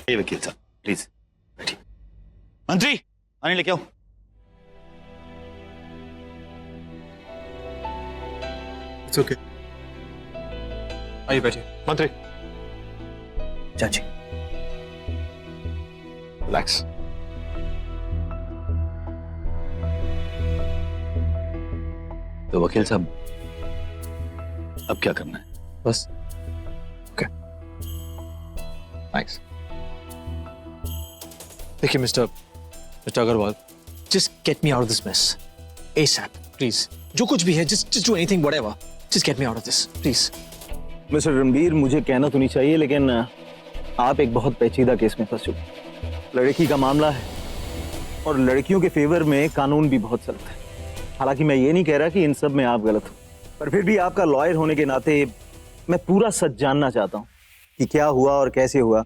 वकील साहब प्लीज बैठिए। मंत्री पानी लेके आओ। इट्स ओके, आइए बैठिए। मंत्री चाची रिलैक्स। तो वकील साहब अब क्या करना है? बस ओके थैंक्स। देखिए mister Agarwal, just get me out of this mess ASAP, please. जो कुछ भी है, just do anything, whatever. Just get me out of this, please. Mister Ranbir, मुझे कहना तो नहीं चाहिए लेकिन आप एक बहुत पेचीदा केस में फंस चुके। लड़की का मामला है और लड़कियों के फेवर में कानून भी बहुत सख्त है। हालांकि मैं ये नहीं कह रहा कि इन सब में आप गलत हो, पर फिर भी आपका लॉयर होने के नाते मैं पूरा सच जानना चाहता हूँ कि क्या हुआ और कैसे हुआ।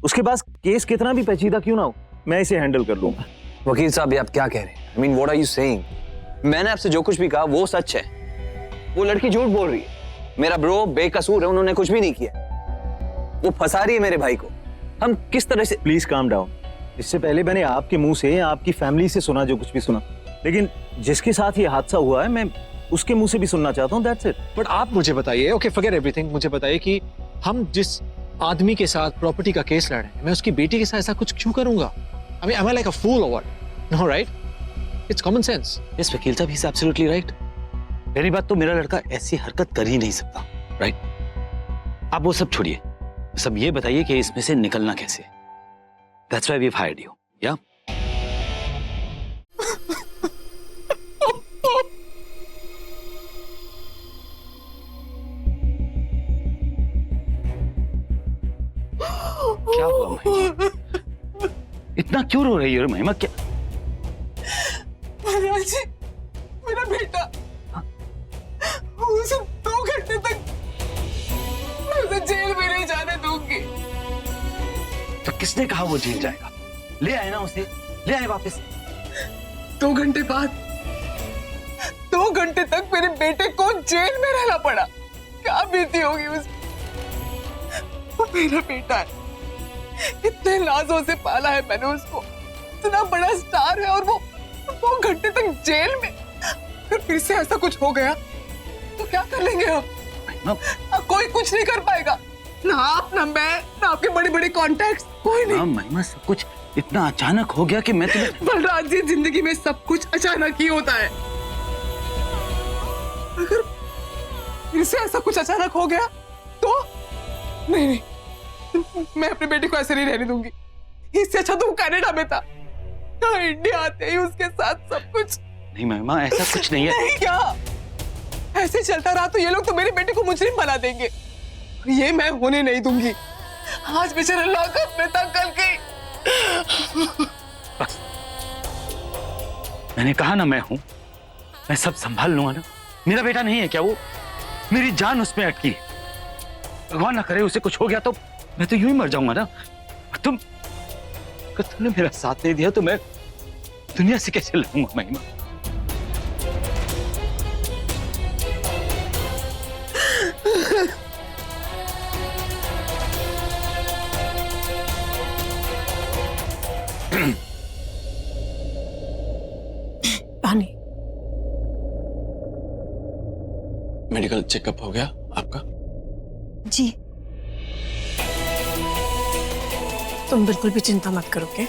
उसके पास केस कितना भी पेचीदा क्यों ना हो, मैं इसे हैंडल कर लूंगा। वकील साहब, ये आप क्या कह रहे हैं? I mean, what are you saying? मैंने आपसे जो कुछ भी कहा वो सच है। वो लड़की झूठ बोल रही है। मेरा ब्रो बेकसूर है, उन्होंने कुछ भी नहीं किया। वो फंसा रही है मेरे भाई को। हम किस तरह से? Please calm down. इससे पहले मैंने आपके मुंह से, आपकी फैमिली से सुना जो कुछ भी सुना, लेकिन जिसके साथ ये हादसा हुआ है मैं उसके मुंह से भी सुनना चाहता हूँ। That's it. बट आप मुझे बताइए, ओके फॉरगेट एवरीथिंग, मुझे बताइए कि हम जिस आदमी के साथ प्रॉपर्टी का केस लड़ रहे हैं, मैं उसकी बेटी के साथ ऐसा कुछ क्यों करूंगा? I mean, am I like a fool or what? No, right? It's common sense. Yes वकील साहब, ही इज एब्सोल्युटली राइट। पहली बात तो मेरा लड़का ऐसी हरकत कर ही नहीं सकता, राइट? आप वो सब छोड़िए, सब ये बताइए कि इसमें से निकलना कैसे। That's why we've hired you, yeah? क्या हुआ महिमा? इतना क्यों रो रही है महिमा? क्या? महाराज जी, मेरा बेटा, उसे 2 घंटे तक मैं उसे जेल में नहीं जाने दूंगी। तो किसने कहा वो जेल जाएगा? ले आए ना उसे, ले आए वापस। 2 घंटे बाद 2 घंटे तक मेरे बेटे को जेल में रहना पड़ा। क्या बीती होगी उस? वो मेरा बेटा है, इतने नाजों से पाला है मैंने उसको, इतना बड़ा स्टार है, और वो 2 घंटे तक जेल में। फिर से ऐसा कुछ हो गया तो क्या कर लेंगे हम? कोई कुछ नहीं कर पाएगा, ना आप, ना मैं, ना आपके बड़े बड़े कॉन्टैक्ट्स, कोई नहीं। महिमा, सब कुछ इतना अचानक हो गया कि मैं तुम्हें। बलराज जी, जिंदगी में सब कुछ अचानक ही होता है। अगर फिर से ऐसा कुछ अचानक हो गया तो नहीं, मैं अपने बेटे को ऐसे नहीं रहने दूंगी। इससे अच्छा तो वो कनाडा में था, इंडिया आते ही उसके साथ सब कुछ। नहीं महिमा, ऐसा कुछ नहीं है। नहीं क्या? ऐसे चलता रहा तो ये लोग तो मेरे बेटे को मुजरिम बना देंगे। ये मैं होने नहीं दूंगी। आज बेचारा लॉकअप में था, कल की। बस, मैंने कहा ना मैं हूं, मैं सब संभाल लूंगा ना। मेरा बेटा नहीं है क्या वो? मेरी जान उसमें अटकी है। भगवान ना करे उसे कुछ हो गया तो मैं तो यूं ही मर जाऊंगा ना। और अगर तुमने मेरा साथ नहीं दिया तो मैं दुनिया से कैसे लड़ूंगा महिमा? पानी। मेडिकल चेकअप हो गया आपका? जी। तुम बिल्कुल भी चिंता मत करो, के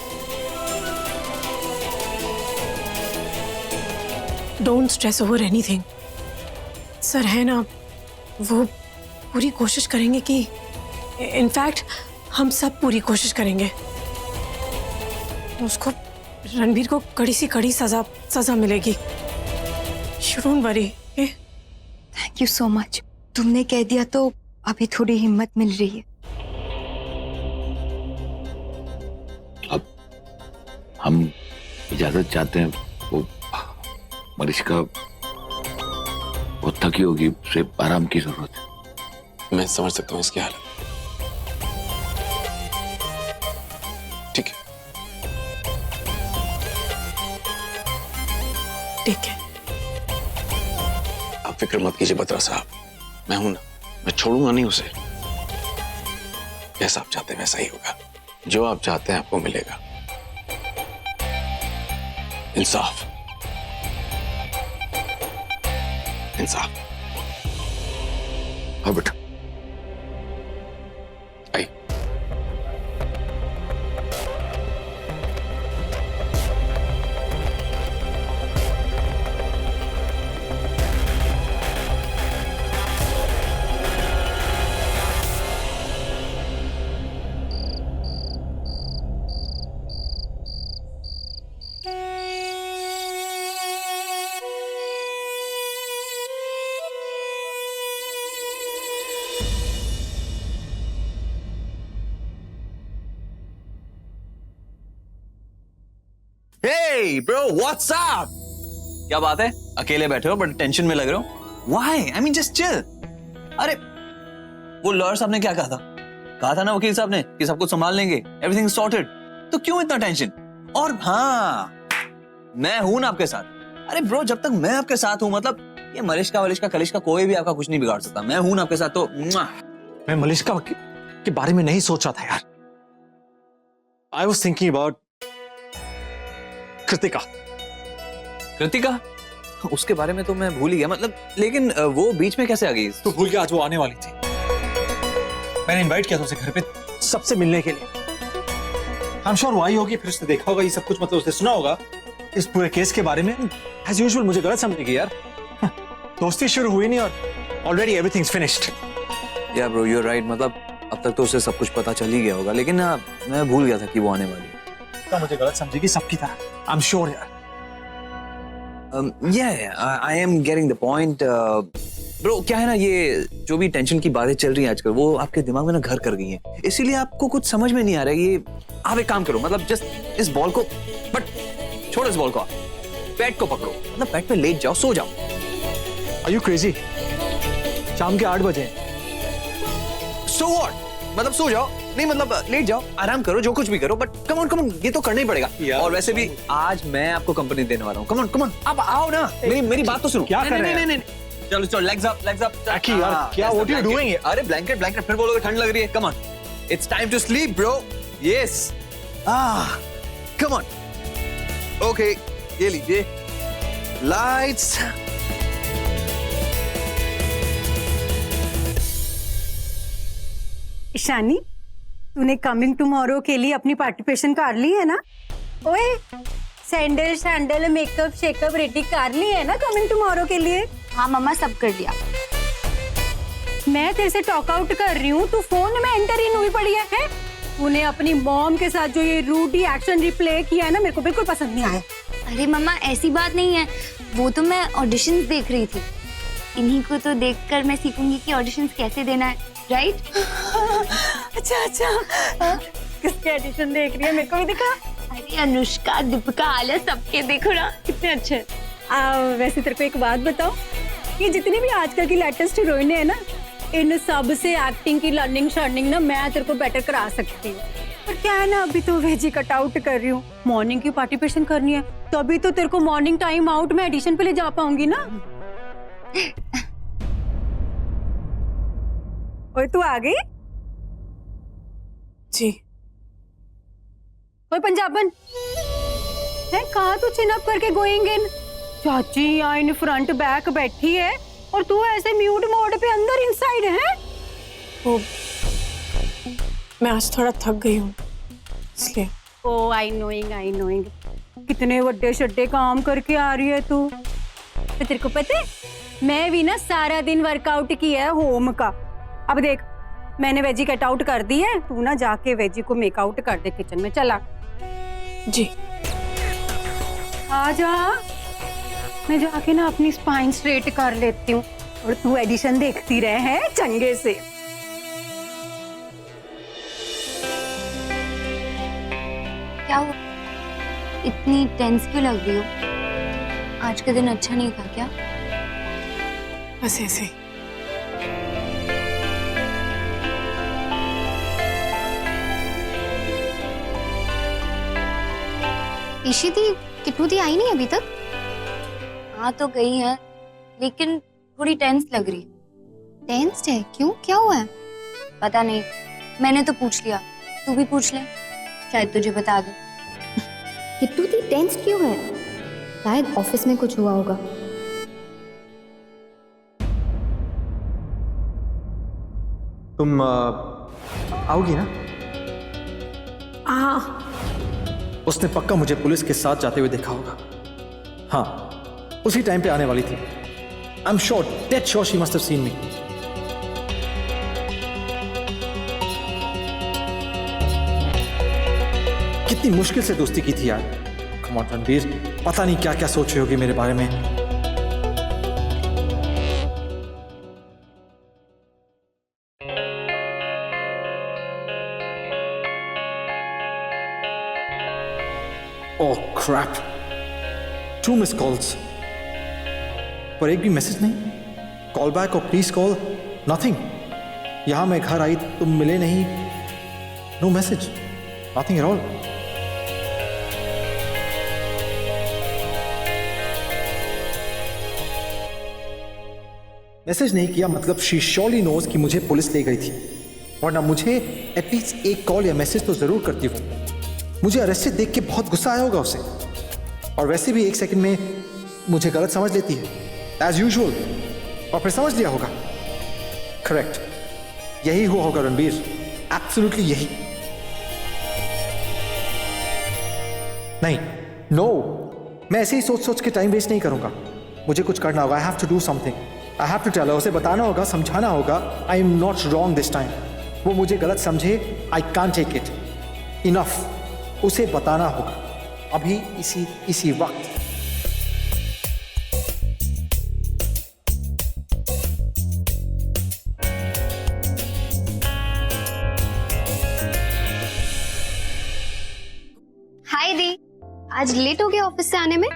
don't stress over anything. Sir है ना, वो पूरी कोशिश करेंगे कि, इनफैक्ट हम सब पूरी कोशिश करेंगे उसको, रणबीर को कड़ी सी कड़ी सजा मिलेगी। You don't worry. Thank you so much. तुमने कह दिया तो अभी थोड़ी हिम्मत मिल रही है। अब हम इजाजत चाहते हैं। वो मरीज का बहुत थकी होगी, उसे आराम की जरूरत है। मैं समझ सकता हूँ इसकी हालत। ठीक है, ठीक है। आप फिक्र मत कीजिए बत्रा साहब, मैं हूं ना, मैं छोड़ूंगा नहीं उसे। जैसा आप चाहते हैं वैसा ही होगा। जो आप चाहते हैं आपको मिलेगा। इंसाफ, इंसाफ। हाँ बेटा, आई। Hey bro, what's up? क्या बात है? अकेले बैठे हो बट टेंशन में लग रहे हो? Why? I mean just chill. अरे वो लॉयर साहब ने क्या कहा था ना वकील साहब ने कि सब कुछ संभाल लेंगे, everything sorted. तो क्यों इतना टेंशन? और हाँ, मैं हूं ना आपके साथ। अरे ब्रो, जब तक मैं आपके साथ हूं, मतलब ये मलिश्का वलिश्का कलिश्का कोई भी आपका कुछ नहीं बिगाड़ सकता। मैं हूं ना आपके साथ, तो मैं मलिश्का के बारे में नहीं सोच रहा था यार। I was thinking about Kritika. उसके बारे में तो मैं भूल ही गया, मतलब लेकिन वो बीच में कैसे आ गई? तो भूल गया, आज वो आने वाली थी। मैंने इनवाइट किया था उसे घर पे सबसे मिलने के लिए। I'm sure वो आई होगी, फिर उसने देखा होगा ये सब कुछ, मतलब उसने सुना होगा इस पूरे केस के बारे में। As usual मुझे गलत समझेगी यार। दोस्ती शुरू हुई नहीं और already everything's finished. या ब्रो, you're right, मतलब अब तक तो उसे सब कुछ पता चल ही गया होगा, लेकिन मैं भूल गया था कि वो आने वाली है। तो मुझे गलत समझेगी सबकी तरह, I'm sure यार। I am getting the point. Bro, क्या है ना, ये जो भी टेंशन की बातें चल रही हैं आजकल, वो आपके दिमाग में ना घर कर गई हैं, इसीलिए आपको कुछ समझ में नहीं आ रहा है। ये आप एक काम करो, मतलब जस्ट इस बॉल को, बट छोड़ो इस बॉल को, बैट को पकड़ो, मतलब बैट पे लेट जाओ, सो जाओ। Are you crazy? शाम के 8 बजे। So what? मतलब सो जाओ, नहीं मतलब लेट जाओ, आराम करो, जो कुछ भी करो, बट कम ऑन, ये तो करना ही पड़ेगा। और वैसे भी आज मैं आपको कंपनी देने वाला हूँ। कम ऑन, अब आओ ना, मेरी बात तो सुनो। क्या कर रहे हैं? नहीं, चलो लेग्स अप। यार, क्या what you doing? अरे ब्लैंकेट, फिर बोलोगे ठंड लग रही है। Come on, it's time to sleep bro. Yes, come on. Okay, ये लीजिए लाइट्स। ईशानी, तूने कमिंग टुमारो के लिए अपनी पार्टिसिपेशन कर ली है ना? ओए, सैंडल मेकअप शेकअप रेडी कर ली है ना कमिंग टुमारो के लिए? हाँ मम्मा, सब कर दिया। मैं तेरे से टॉक आउट कर रही हूँ, तू फोन में एंटर इन हुई पड़ी है? तूने अपनी मॉम के साथ जो ये रूडी एक्शन रिप्ले किया है ना, मेरे को बिल्कुल पसंद नहीं आया। अरे मम्मा, ऐसी बात नहीं है, वो तो मैं ऑडिशंस देख रही थी। इन्हीं को तो देखकर मैं सीखूंगी कि ऑडिशंस कैसे देना है, राइट? अच्छा, किसके ऑडिशन देख रही है, मेरे को भी दिखा। अरे अनुष्का, दीपिका, आलिया, सबके देखो ना, कितने अच्छे। वैसे तेरे को एक बात बताओ, ये जितनी भी आजकल की लेटेस्ट हीरोइन है ना, इन सब से एक्टिंग की लर्निंग ना मैं तेरे को बेटर करा सकती हूँ। पर क्या है ना, अभी तो वेजी कट आउट कर रही हूँ, मॉर्निंग की पार्टिसिपेशन करनी है, तो अभी तो तेरे को मॉर्निंग टाइम आउट में एडिशन पे ले जा पाऊंगी ना। और तू आ गई? जी। ओए पंजाबन, है कहाँ तू चिन अप करके गोइंग इन? चाची यहाँ इन फ्रंट बैक बैठी है और तू ऐसे म्यूट मोड पे अंदर इनसाइड है। वो मैं आज थोड़ा थक गई हूँ इसलिए। ओ आई नोइंग कितने बड़े शड्डे काम करके आ रही है तू। तो तेरे को पता है, मैं भी ना सारा दिन वर्कआउट किया है होम का। अब देख, मैंने वेजी कट आउट कर दी है, तू ना जाके वेजी को मेकआउट कर दे किचन में। चला जी। आ जा, मैं जाके ना अपनी स्पाइन स्ट्रेट कर लेती हूँ और तू एडिशन देखती रहे है चंगे से। क्या हुआ, इतनी टेंस क्यों लग रही हो? आज का दिन अच्छा नहीं था क्या? बस ऐसे ही। ईशी दी, किट्टू दी आई नहीं अभी तक? हाँ तो गई है, लेकिन थोड़ी टेंस लग रही है। टेंस्ड है? क्यों, क्या हुआ है? पता नहीं, मैंने तो पूछ लिया, तू भी पूछ ले। शायद तुझे बता दूं। किट्टू ती टेंस क्यों है? शायद ऑफिस में कुछ हुआ होगा। तुम आओगी ना? उसने पक्का मुझे पुलिस के साथ जाते हुए देखा होगा। हाँ, उसी टाइम पे आने वाली थी। I am sure, dead sure she must have seen मी। कितनी मुश्किल से दोस्ती की थी यार। कम ऑन रणबीर, पता नहीं क्या क्या सोच रही होगी मेरे बारे में। ओह क्रैप, 2 मिस कॉल्स पर एक भी मैसेज नहीं। कॉल बैक और प्लीज कॉल, नथिंग। यहां मैं घर आई, तुम मिले नहीं, no message, nothing at all. Message नहीं किया मतलब शी श्योरली नोज कि मुझे पुलिस ले गई थी, वरना मुझे एटलीस्ट एक कॉल या मैसेज तो जरूर करती वो। मुझे अरेस्टेड देख के बहुत गुस्सा आया होगा उसे, और वैसे भी 1 सेकंड में मुझे गलत समझ लेती है एज यूजुअल, और फिर समझ लिया होगा। करेक्ट, यही हुआ होगा रणबीर, एब्सोल्युटली यही। नहीं, नो, मैं ऐसे ही सोच सोच के टाइम वेस्ट नहीं करूंगा। मुझे कुछ करना होगा। I have to do something. I have to tell her, उसे बताना होगा, समझाना होगा। I am not wrong this time. वो मुझे गलत समझे, I can't take it. Enough, उसे बताना होगा अभी, इसी वक्त। हाय दी, आज लेट हो गया ऑफिस से आने में?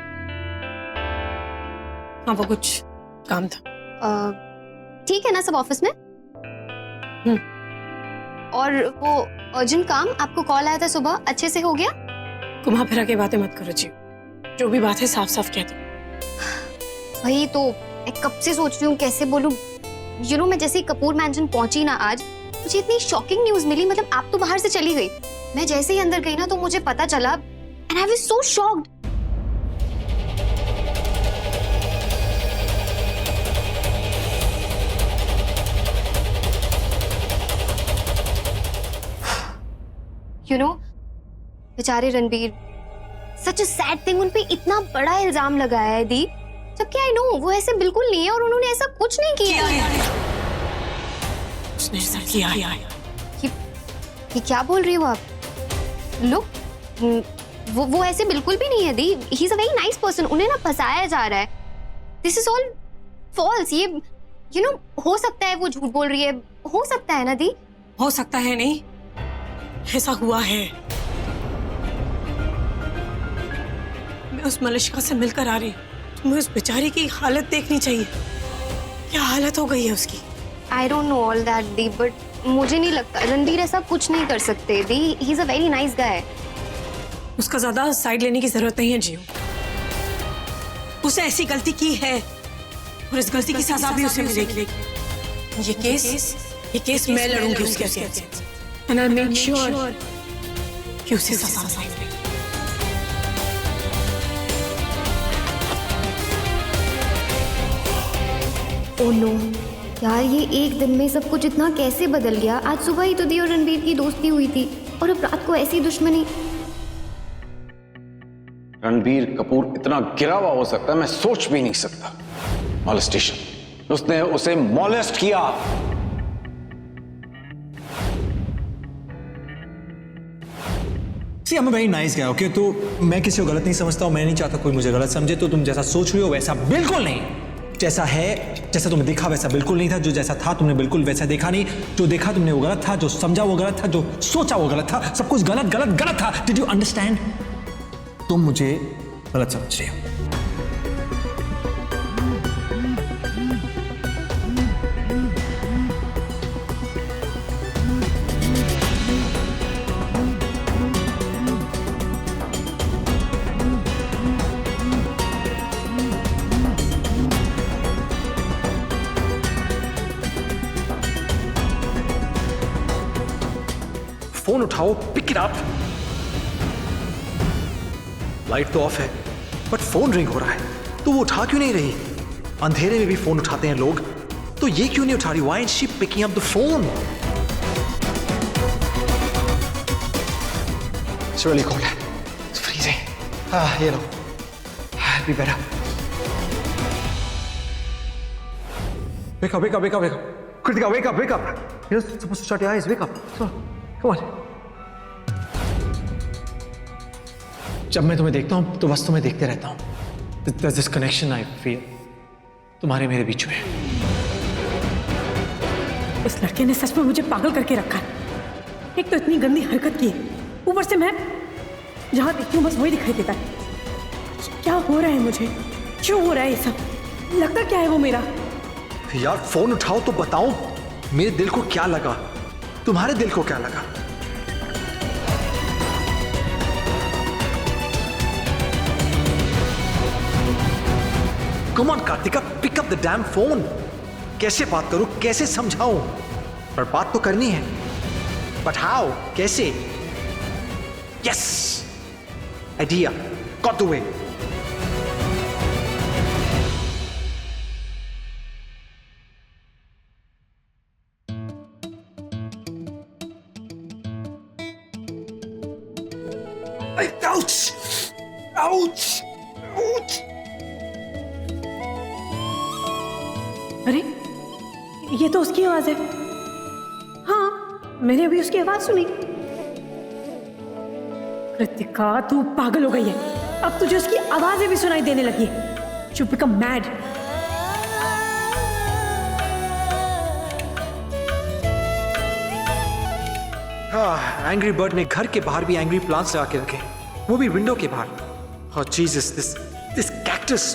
हाँ, वो कुछ काम था। ठीक है ना सब ऑफिस में? और वो अर्जेंट काम, आपको कॉल आया था सुबह, अच्छे से हो गया? घुमा फिरा के बातें मत करो जी, जो भी बात है साफ साफ कह दो। वही तो मैं कब से सोच रही हूँ कैसे बोलूं। यू नो, मैं जैसे ही कपूर मैंशन पहुंची ना आज, मुझे इतनी शॉकिंग न्यूज मिली। मतलब आप तो बाहर से चली गई, मैं जैसे ही अंदर गई ना तो मुझे पता चला, and I was so shocked. You know, बेचारे रणबीर, सच अ सैड थिंग, उन पे इतना बड़ा इल्जाम लगाया है दी, जबकि आई नो वो ऐसे बिल्कुल नहीं है और उन्होंने ऐसा कुछ नहीं किया है। उसने ऐसा किया है। ये क्या बोल रही हो आप? लुक, वो ऐसे बिल्कुल भी नहीं है दी। He is a very nice person. उन्हें ना फंसाया जा रहा है। This is all false. ये यू नो, हो सकता है वो झूठ बोल रही है, हो सकता है ना दी? हो सकता है नहीं, ऐसा हुआ है। मैं उस मलिश्का से मिलकर आ रही हूँ, तुम्हें उस बेचारी की हालत देखनी चाहिए। क्या हालत हो गई है उसकी। I don't know all that दी, बट मुझे नहीं लगता रणधीर ऐसा कुछ नहीं कर सकते दी। He is a very nice guy. उसका ज्यादा साइड लेने की जरूरत नहीं है जियो। उसने ऐसी गलती की है और इस गलती की सजा भी उसे मिलेगी। ये केस मैं लड़ूंगी उसके against, and I make sure कि उसे सजा मिलेगी। ओह नो यार, ये एक दिन में सब कुछ इतना कैसे बदल गया। आज सुबह ही तो दी और रणबीर की दोस्ती हुई थी और अब रात को ऐसी दुश्मनी। रणबीर कपूर इतना गिरा हुआ हो सकता है, मैं सोच भी नहीं सकता। मॉलेस्टेशन, उसने उसे मॉलेस्ट किया। See, I'm a very nice guy, okay? तो मैं किसी को गलत नहीं समझता हूँ, मैं नहीं चाहता कोई मुझे गलत समझे। तो तुम जैसा सोच रही हो वैसा बिल्कुल नहीं। जैसा है, जैसा तुमने देखा वैसा बिल्कुल नहीं था। जो जैसा था तुमने बिल्कुल वैसा देखा नहीं। जो देखा तुमने वो गलत था, जो समझा वो गलत था, जो सोचा वो गलत था। सब कुछ गलत गलत गलत था। Did you understand? तुम मुझे गलत समझ रही हो। फोन उठाओ, पिक इट अप। लाइट तो ऑफ है बट फोन रिंग हो रहा है, तो वो उठा क्यों नहीं रही? अंधेरे में भी फोन उठाते हैं लोग, तो ये क्यों नहीं उठा रही? Why is she picking up the phone? It's really cold. It's freezing. ये लो. I'll be better. Wake up, wake up, wake up, wake up. Kritika, wake up, wake up. You're supposed to shut your eyes. Wake up. Come on. जब मैं तुम्हें देखता हूं तो बस तुम्हें देखते रहता हूं. There's this connection I feel. तुम्हारे मेरे बीच में. इस लड़के ने सच में मुझे पागल करके रखा है। एक तो इतनी गंदी हरकत की है, ऊपर से मैं जहां देखती हूँ बस वही दिखाई देता है। क्या हो रहा है मुझे? क्यों हो रहा है ये सब? लगता क्या है वो मेरा? यार फोन उठाओ तो बताओ मेरे दिल को क्या लगा, तुम्हारे दिल को क्या लगा? Come on Kartika, pick up the damn phone. कैसे बात करूं, कैसे समझाऊं? पर बात तो करनी है, but how? कैसे? Yes, idea, got the way. Ouch! Ouch! Ouch! अरे ये तो उसकी आवाज है। हाँ, मैंने अभी उसकी आवाज सुनी। कृतिका, तू पागल हो गई है। अब तुझे उसकी आवाजें भी सुनाई देने लगी है। You become mad. Angry bird ने घर के बाहर भी एंग्री प्लांट्स लगा के रखे, वो भी विंडो के बाहर। Oh Jesus, this cactus.